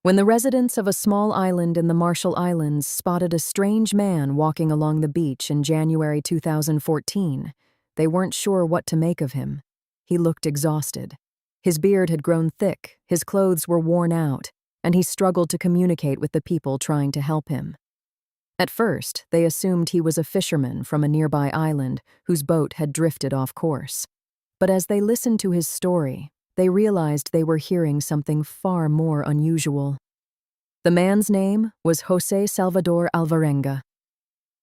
when the residents of a small island in the Marshall Islands spotted a strange man walking along the beach in January 2014. They weren't sure what to make of him. He looked exhausted. His beard had grown thick, his clothes were worn out, and he struggled to communicate with the people trying to help him. At first, they assumed he was a fisherman from a nearby island whose boat had drifted off course. But as they listened to his story, they realized they were hearing something far more unusual. The man's name was José Salvador Alvarenga.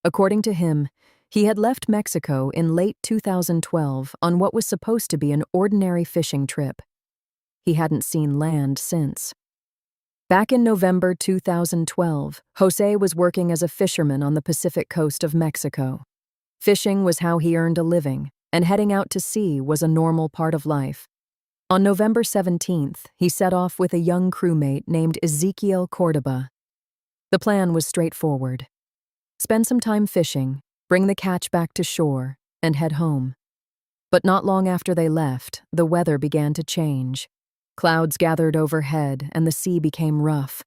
According to him, he had left Mexico in late 2012 on what was supposed to be an ordinary fishing trip. He hadn't seen land since. Back in November 2012, José was working as a fisherman on the Pacific coast of Mexico. Fishing was how he earned a living, and heading out to sea was a normal part of life. On November 17th, he set off with a young crewmate named Ezequiel Cordoba. The plan was straightforward. Spend some time fishing, bring the catch back to shore, and head home. But not long after they left, the weather began to change. Clouds gathered overhead, and the sea became rough.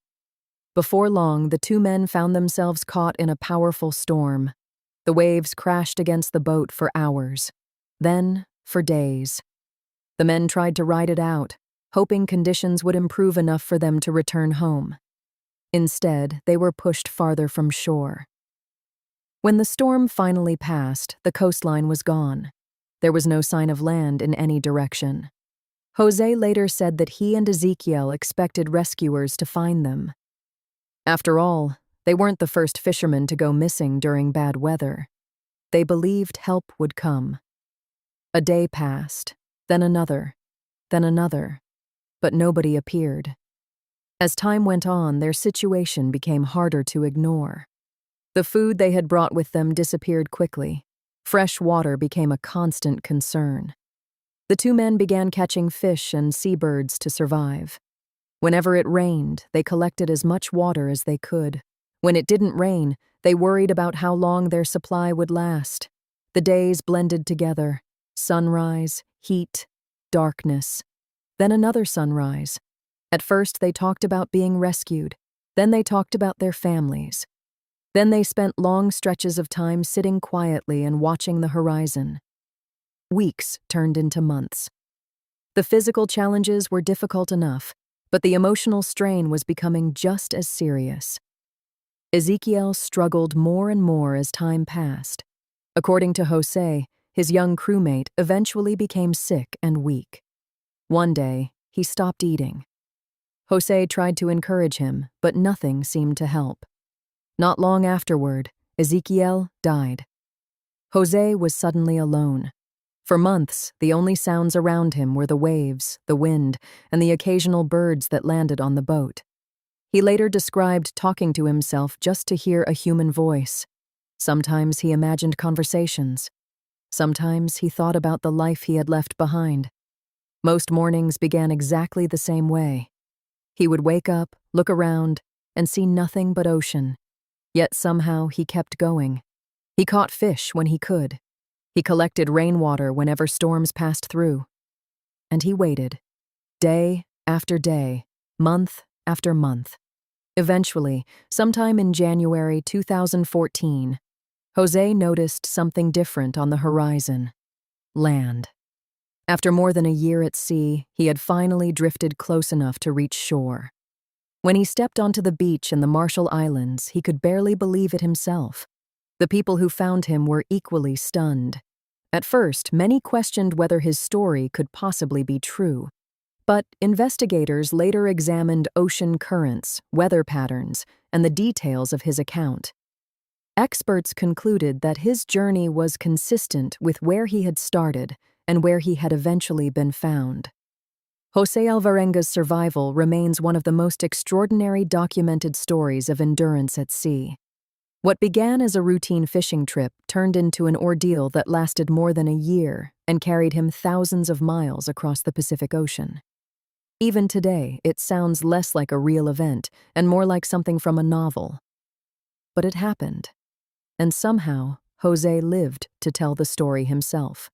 Before long, the two men found themselves caught in a powerful storm. The waves crashed against the boat for hours, then for days. The men tried to ride it out, hoping conditions would improve enough for them to return home. Instead, they were pushed farther from shore. When the storm finally passed, the coastline was gone. There was no sign of land in any direction. José later said that he and Ezequiel expected rescuers to find them. After all, they weren't the first fishermen to go missing during bad weather. They believed help would come. A day passed, then another, but nobody appeared. As time went on, their situation became harder to ignore. The food they had brought with them disappeared quickly. Fresh water became a constant concern. The two men began catching fish and seabirds to survive. Whenever it rained, they collected as much water as they could. When it didn't rain, they worried about how long their supply would last. The days blended together. Sunrise, heat, darkness. Then another sunrise. At first, they talked about being rescued. Then they talked about their families. Then they spent long stretches of time sitting quietly and watching the horizon. Weeks turned into months. The physical challenges were difficult enough, but the emotional strain was becoming just as serious. Ezequiel struggled more and more as time passed. According to José, his young crewmate eventually became sick and weak. One day, he stopped eating. José tried to encourage him, but nothing seemed to help. Not long afterward, Ezequiel died. José was suddenly alone. For months, the only sounds around him were the waves, the wind, and the occasional birds that landed on the boat. He later described talking to himself just to hear a human voice. Sometimes he imagined conversations. Sometimes he thought about the life he had left behind. Most mornings began exactly the same way. He would wake up, look around, and see nothing but ocean. Yet somehow he kept going. He caught fish when he could. He collected rainwater whenever storms passed through. And he waited, day after day, month after month. Eventually, sometime in January 2014, José noticed something different on the horizon: land. After more than a year at sea, he had finally drifted close enough to reach shore. When he stepped onto the beach in the Marshall Islands, he could barely believe it himself. The people who found him were equally stunned. At first, many questioned whether his story could possibly be true. But investigators later examined ocean currents, weather patterns, and the details of his account. Experts concluded that his journey was consistent with where he had started and where he had eventually been found. José Alvarenga's survival remains one of the most extraordinary documented stories of endurance at sea. What began as a routine fishing trip turned into an ordeal that lasted more than a year and carried him thousands of miles across the Pacific Ocean. Even today, it sounds less like a real event and more like something from a novel. But it happened, and somehow José lived to tell the story himself.